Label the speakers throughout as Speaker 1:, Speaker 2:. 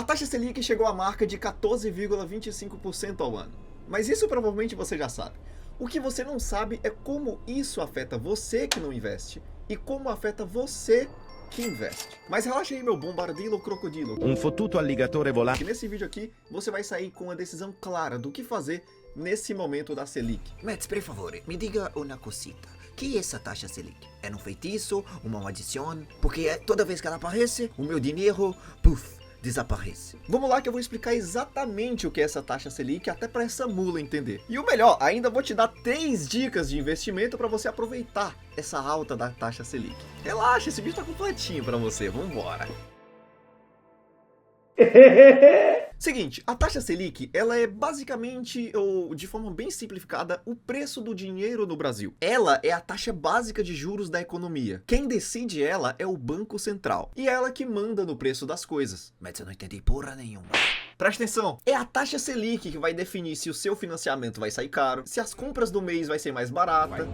Speaker 1: taxa Selic chegou à marca de 14,25% ao ano. Mas isso provavelmente você já sabe. O que você não sabe é como isso afeta você que não investe e como afeta você que investe. Mas relaxa aí, meu bombardilo crocodilo.
Speaker 2: Um fottuto alligatore volante.
Speaker 1: Que nesse vídeo aqui você vai sair com uma decisão clara do que fazer nesse momento da Selic.
Speaker 3: Mads, per favore, me diga uma cosita. Que é essa taxa Selic? É um feitiço? Uma maldição? Porque toda vez que ela aparece, o meu dinheiro, puf, desaparece.
Speaker 1: Vamos lá que eu vou explicar exatamente o que é essa taxa Selic, até para essa mula entender. E o melhor, ainda vou te dar 3 dicas de investimento para você aproveitar essa alta da taxa Selic. Relaxa, esse vídeo tá completinho para você, vambora. Seguinte, a taxa Selic, ela é basicamente, ou de forma bem simplificada, o preço do dinheiro no Brasil. Ela é a taxa básica de juros da economia. Quem decide ela é o Banco Central. E é ela que manda no preço das coisas.
Speaker 3: Mas eu não entendi porra nenhuma.
Speaker 1: Presta atenção, é a taxa Selic que vai definir se o seu financiamento vai sair caro, se as compras do mês vai ser mais barata,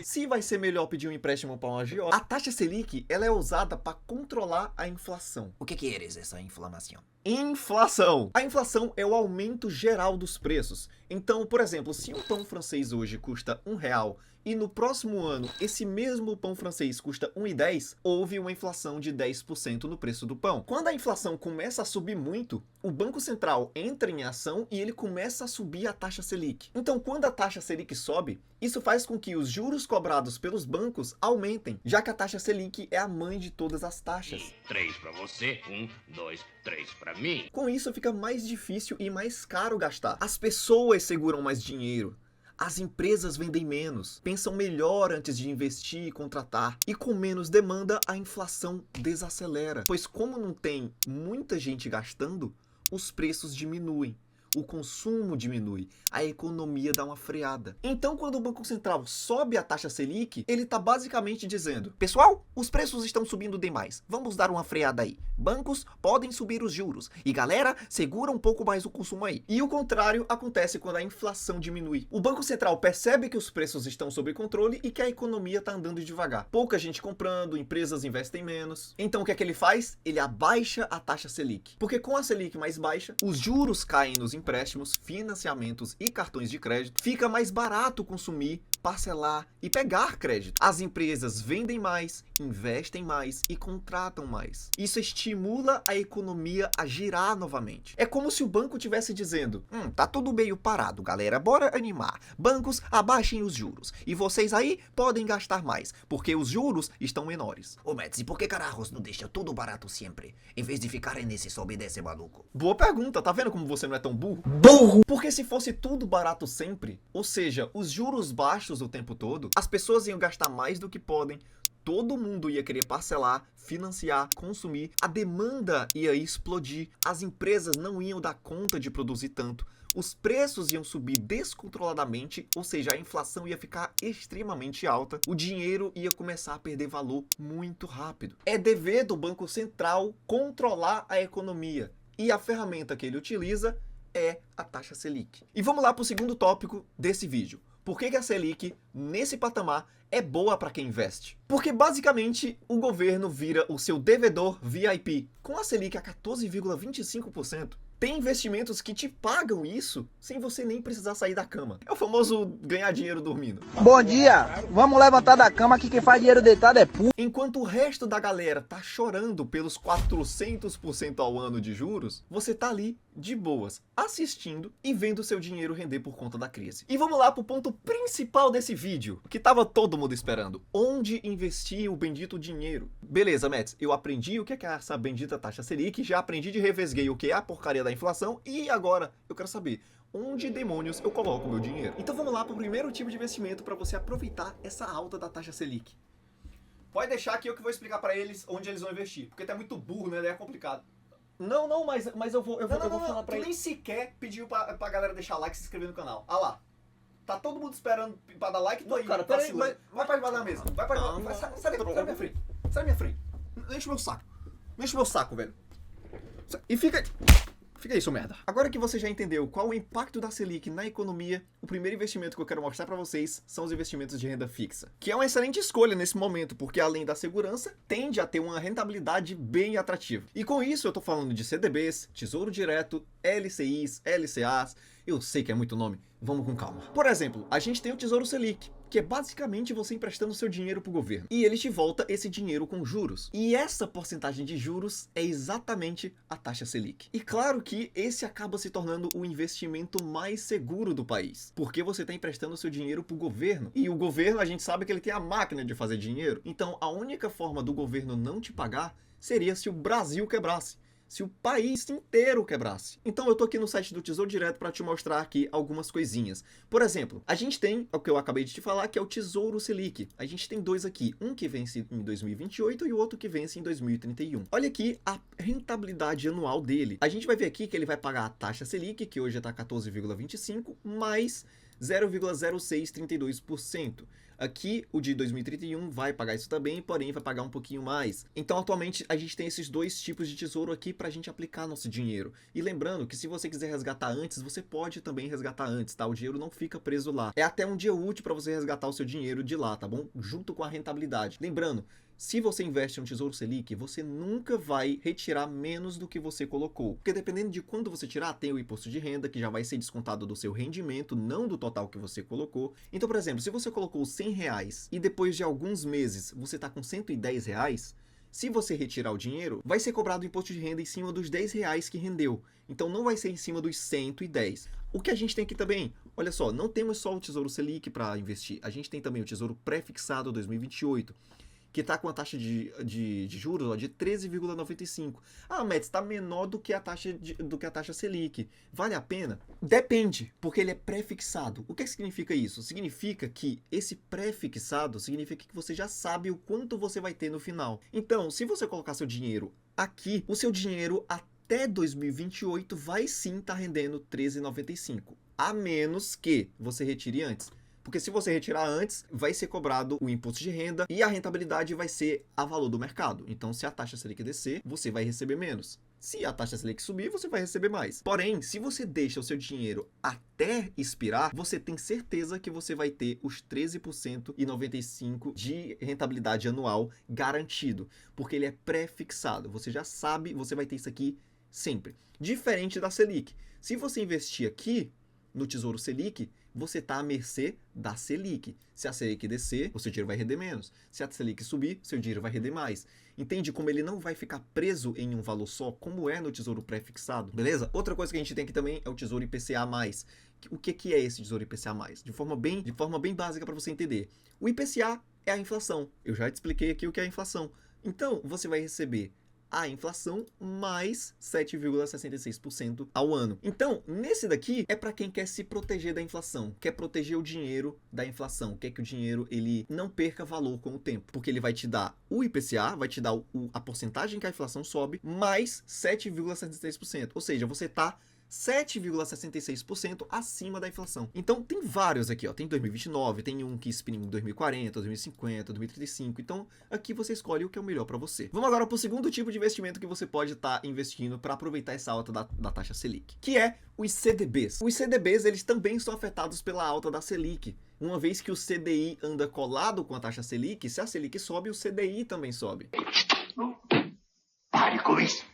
Speaker 1: se vai ser melhor pedir um empréstimo para um agiota. A taxa Selic, ela é usada para controlar a inflação.
Speaker 3: O que é essa inflamação?
Speaker 1: Inflação. A inflação é o aumento geral dos preços. Então, por exemplo, se um pão francês hoje custa R$1 e no próximo ano esse mesmo pão francês custa R$1,10, houve uma inflação de 10% no preço do pão. Quando a inflação começa a subir muito, o Banco Central entra em ação e ele começa a subir a taxa Selic. Então, quando a taxa Selic sobe, isso faz com que os juros cobrados pelos bancos aumentem, já que a taxa Selic é a mãe de todas as taxas.
Speaker 4: 3 para você, 1, 2, 3 para mim.
Speaker 1: Com isso fica mais difícil e mais caro gastar. As pessoas seguram mais dinheiro. As empresas vendem menos, pensam melhor antes de investir e contratar. E com menos demanda, a inflação desacelera. Pois como não tem muita gente gastando, os preços diminuem. O consumo diminui, a economia dá uma freada. Então, quando o Banco Central sobe a taxa Selic, ele está basicamente dizendo: pessoal, os preços estão subindo demais, vamos dar uma freada aí. Bancos podem subir os juros. E galera, segura um pouco mais o consumo aí. E o contrário acontece quando a inflação diminui. O Banco Central percebe que os preços estão sob controle e que a economia está andando devagar. Pouca gente comprando, empresas investem menos. Então o que é que ele faz? Ele abaixa a taxa Selic. Porque com a Selic mais baixa, os juros caem nos empréstimos, financiamentos e cartões de crédito, fica mais barato consumir, parcelar e pegar crédito. As empresas vendem mais, investem mais e contratam mais. Isso estimula a economia a girar novamente. É como se o banco estivesse dizendo: tá tudo meio parado, galera, bora animar. Bancos, abaixem os juros. E vocês aí podem gastar mais, porque os juros estão menores.
Speaker 3: Ô Mads, e por que carajos não deixa tudo barato sempre, em vez de ficarem nesse sobe e desce maluco?
Speaker 1: Boa pergunta, tá vendo como você não é tão burro?
Speaker 3: Burro!
Speaker 1: Porque se fosse tudo barato sempre, ou seja, os juros baixos o tempo todo, as pessoas iam gastar mais do que podem, todo mundo ia querer parcelar, financiar, consumir, a demanda ia explodir, as empresas não iam dar conta de produzir tanto, os preços iam subir descontroladamente, ou seja, a inflação ia ficar extremamente alta, o dinheiro ia começar a perder valor muito rápido. É dever do Banco Central controlar a economia, e a ferramenta que ele utiliza é a taxa Selic. E vamos lá para o segundo tópico desse vídeo. Por que a Selic, nesse patamar, é boa para quem investe? Porque basicamente o governo vira o seu devedor VIP. Com a Selic a 14,25%, tem investimentos que te pagam isso sem você nem precisar sair da cama. É o famoso ganhar dinheiro dormindo.
Speaker 5: Bom dia, vamos levantar da cama que quem faz dinheiro deitado é pu...
Speaker 1: Enquanto o resto da galera tá chorando pelos 400% ao ano de juros, você tá ali de boas, assistindo e vendo seu dinheiro render por conta da crise. E vamos lá pro ponto principal desse vídeo, que tava todo mundo esperando. Onde investir o bendito dinheiro? Beleza, Mads, eu aprendi o que é essa bendita taxa Selic, já aprendi de revesguei o que é a porcaria da inflação e agora eu quero saber onde demônios eu coloco meu dinheiro. Então vamos lá pro primeiro tipo de investimento para você aproveitar essa alta da taxa Selic. Pode deixar que eu que vou explicar para eles onde eles vão investir, porque tá muito burro, né? É complicado. Não, mas eu vou falar pra eles. Nem sequer pediu pra galera deixar like e se inscrever no canal. Ah lá. Tá todo mundo esperando pra dar like, tô aí. Cara, peraí, vai pra debaixo da mesa. Vai pra debaixo. Sai da minha frente. Sai da minha frente. Deixa o meu saco. Deixa o meu saco, velho. E fica
Speaker 2: Fica aí, seu merda.
Speaker 1: Agora que você já entendeu qual o impacto da Selic na economia, o primeiro investimento que eu quero mostrar para vocês são os investimentos de renda fixa, que é uma excelente escolha nesse momento, porque além da segurança, tende a ter uma rentabilidade bem atrativa. E com isso eu tô falando de CDBs, Tesouro Direto, LCIs, LCAs, eu sei que é muito nome, vamos com calma. Por exemplo, a gente tem o Tesouro Selic, que é basicamente você emprestando seu dinheiro pro governo. E ele te volta esse dinheiro com juros. E essa porcentagem de juros é exatamente a taxa Selic. E claro que esse acaba se tornando o investimento mais seguro do país, porque você está emprestando seu dinheiro pro governo. E o governo, a gente sabe que ele tem a máquina de fazer dinheiro. Então a única forma do governo não te pagar seria se o Brasil quebrasse. Se o país inteiro quebrasse. Então eu tô aqui no site do Tesouro Direto para te mostrar aqui algumas coisinhas. Por exemplo, a gente tem o que eu acabei de te falar, que é o Tesouro Selic. A gente tem dois aqui, um que vence em 2028 e o outro que vence em 2031. Olha aqui a rentabilidade anual dele. A gente vai ver aqui que ele vai pagar a taxa Selic, que hoje está 14,25, mais 0,0632%. Aqui, o de 2031 vai pagar isso também, porém vai pagar um pouquinho mais. Então, atualmente, a gente tem esses dois tipos de tesouro aqui para a gente aplicar nosso dinheiro. E lembrando que se você quiser resgatar antes, você pode também resgatar antes, tá? O dinheiro não fica preso lá. É até um dia útil para você resgatar o seu dinheiro de lá, tá bom? Junto com a rentabilidade. Lembrando, se você investe em um Tesouro Selic, você nunca vai retirar menos do que você colocou. Porque dependendo de quando você tirar, tem o imposto de renda, que já vai ser descontado do seu rendimento, não do total que você colocou. Então, por exemplo, se você colocou R$100 e depois de alguns meses você está com R$110, se você retirar o dinheiro, vai ser cobrado o imposto de renda em cima dos R$10 que rendeu. Então não vai ser em cima dos 110. O que a gente tem aqui também, olha só, não temos só o Tesouro Selic para investir. A gente tem também o Tesouro Pré-fixado 2028. Que está com a taxa de juros ó, de 13,95. Ah, Mads, está menor do que a taxa Selic. Vale a pena? Depende, porque ele é pré-fixado. O que significa isso? Significa que esse pré-fixado significa que você já sabe o quanto você vai ter no final. Então, se você colocar seu dinheiro aqui, o seu dinheiro até 2028 vai sim estar rendendo 13,95. A menos que você retire antes. Porque se você retirar antes, vai ser cobrado o imposto de renda e a rentabilidade vai ser a valor do mercado. Então, se a taxa Selic descer, você vai receber menos. Se a taxa Selic subir, você vai receber mais. Porém, se você deixa o seu dinheiro até expirar, você tem certeza que você vai ter os 13,95% de rentabilidade anual garantido. Porque ele é pré-fixado. Você já sabe, você vai ter isso aqui sempre. Diferente da Selic. Se você investir aqui no Tesouro Selic, você está à mercê da Selic. Se a Selic descer, o seu dinheiro vai render menos. Se a Selic subir, seu dinheiro vai render mais. Entende como ele não vai ficar preso em um valor só, como é no Tesouro Pré-fixado? Beleza? Outra coisa que a gente tem aqui também é o Tesouro IPCA+. O que é esse Tesouro IPCA+? De forma bem básica para você entender. O IPCA é a inflação. Eu já te expliquei aqui o que é a inflação. Então, você vai receber a inflação mais 7,66% ao ano. Então, nesse daqui é para quem quer se proteger da inflação, quer proteger o dinheiro da inflação, quer que o dinheiro ele não perca valor com o tempo, porque ele vai te dar o IPCA, vai te dar a porcentagem que a inflação sobe, mais 7,66%. Ou seja, você está 7,66% acima da inflação. Então tem vários aqui, ó. Tem 2029, tem um que expira em 2040, 2050, 2035. Então aqui você escolhe o que é o melhor para você. Vamos agora para o segundo tipo de investimento que você pode estar investindo para aproveitar essa alta da taxa Selic, que é os CDBs. Os CDBs, eles também são afetados pela alta da Selic. Uma vez que o CDI anda colado com a taxa Selic, se a Selic sobe, o CDI também sobe.
Speaker 4: Pare com isso.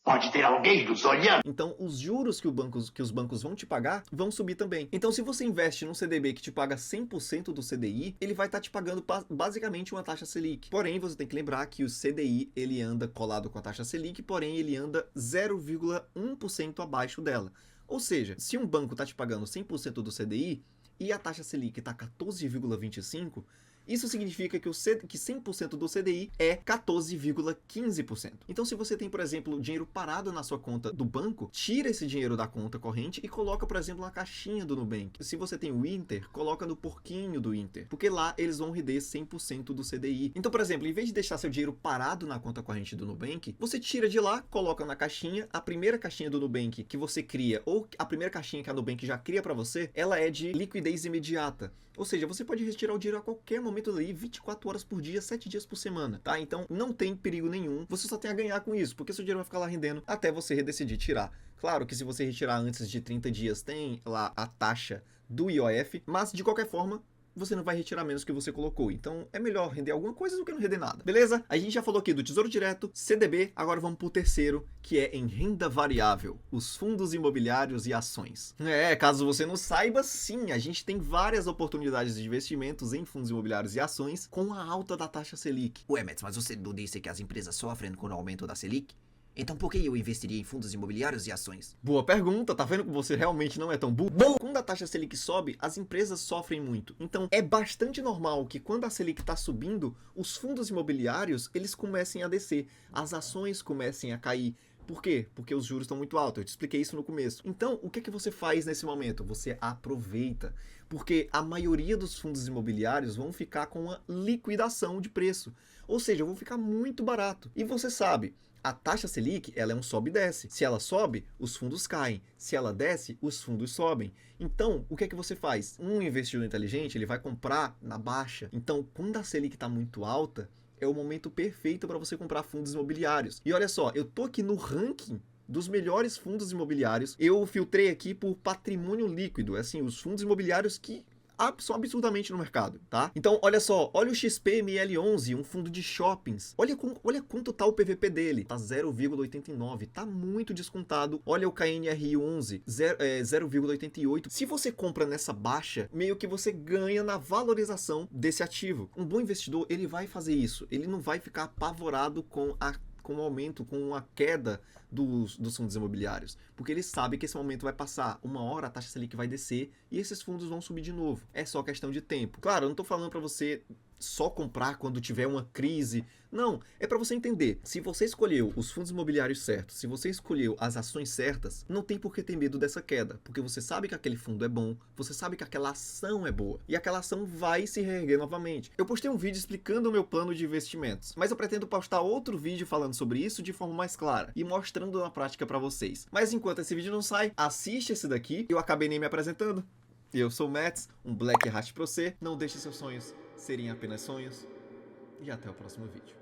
Speaker 4: Pode ter alguém nos olhando.
Speaker 1: Então, os juros que os bancos vão te pagar vão subir também. Então, se você investe num CDB que te paga 100% do CDI, ele vai estar te pagando basicamente uma taxa Selic. Porém, você tem que lembrar que o CDI, ele anda colado com a taxa Selic, porém, ele anda 0,1% abaixo dela. Ou seja, se um banco está te pagando 100% do CDI e a taxa Selic está 14,25%, isso significa que 100% do CDI é 14,15%. Então, se você tem, por exemplo, dinheiro parado na sua conta do banco, tira esse dinheiro da conta corrente e coloca, por exemplo, na caixinha do Nubank. Se você tem o Inter, coloca no porquinho do Inter, porque lá eles vão render 100% do CDI. Então, por exemplo, em vez de deixar seu dinheiro parado na conta corrente do Nubank, você tira de lá, coloca na caixinha. A primeira caixinha do Nubank que você cria, ou a primeira caixinha que a Nubank já cria para você, ela é de liquidez imediata. Ou seja, você pode retirar o dinheiro a qualquer momento momento ali 24 horas por dia, 7 dias por semana, tá? Então não tem perigo nenhum, você só tem a ganhar com isso, porque seu dinheiro vai ficar lá rendendo até você decidir tirar. Claro que se você retirar antes de 30 dias, tem lá a taxa do IOF, mas de qualquer forma, você não vai retirar menos que você colocou. Então é melhor render alguma coisa do que não render nada. Beleza? A gente já falou aqui do Tesouro Direto, CDB, agora vamos pro terceiro, que é em renda variável, os fundos imobiliários e ações. Caso você não saiba, sim, a gente tem várias oportunidades de investimentos em fundos imobiliários e ações com a alta da taxa Selic.
Speaker 3: Ué, Mets, mas você não disse que as empresas sofrem com o aumento da Selic? Então por que eu investiria em fundos imobiliários e ações?
Speaker 1: Boa pergunta, tá vendo que você realmente não é tão burro? Quando a taxa Selic sobe, as empresas sofrem muito. Então é bastante normal que quando a Selic está subindo, os fundos imobiliários eles comecem a descer, as ações comecem a cair. Por quê? Porque os juros estão muito altos. Eu te expliquei isso no começo. Então, o que é que você faz nesse momento? Você aproveita. Porque a maioria dos fundos imobiliários vão ficar com uma liquidação de preço. Ou seja, vão ficar muito barato. E você sabe, a taxa Selic, ela é um sobe e desce. Se ela sobe, os fundos caem. Se ela desce, os fundos sobem. Então, o que é que você faz? Um investidor inteligente, ele vai comprar na baixa. Então, quando a Selic está muito alta, é o momento perfeito para você comprar fundos imobiliários. E olha só, eu tô aqui no ranking dos melhores fundos imobiliários. Eu filtrei aqui por patrimônio líquido, assim, os fundos imobiliários que são absurdamente no mercado, tá? Então, olha só, olha o XPML11, um fundo de shoppings. Olha quanto tá o PVP dele, tá 0,89, tá muito descontado. Olha o KNRI11, 0,88. Se você compra nessa baixa, meio que você ganha na valorização desse ativo. Um bom investidor, ele vai fazer isso. Ele não vai ficar apavorado com o aumento, com a queda dos fundos imobiliários, porque ele sabe que esse momento vai passar, uma hora a taxa Selic vai descer e esses fundos vão subir de novo. É só questão de tempo. Claro, eu não estou falando para você só comprar quando tiver uma crise. Não, é para você entender. Se você escolheu os fundos imobiliários certos, se você escolheu as ações certas, não tem por que ter medo dessa queda, porque você sabe que aquele fundo é bom, você sabe que aquela ação é boa e aquela ação vai se reerguer novamente. Eu postei um vídeo explicando o meu plano de investimentos, mas eu pretendo postar outro vídeo falando sobre isso de forma mais clara e mostrando na prática para vocês. Mas enquanto esse vídeo não sai, assiste esse daqui. Eu acabei nem me apresentando. Eu sou o Mets, um Black Hat pra você. Não deixe seus sonhos serem apenas sonhos. E até o próximo vídeo.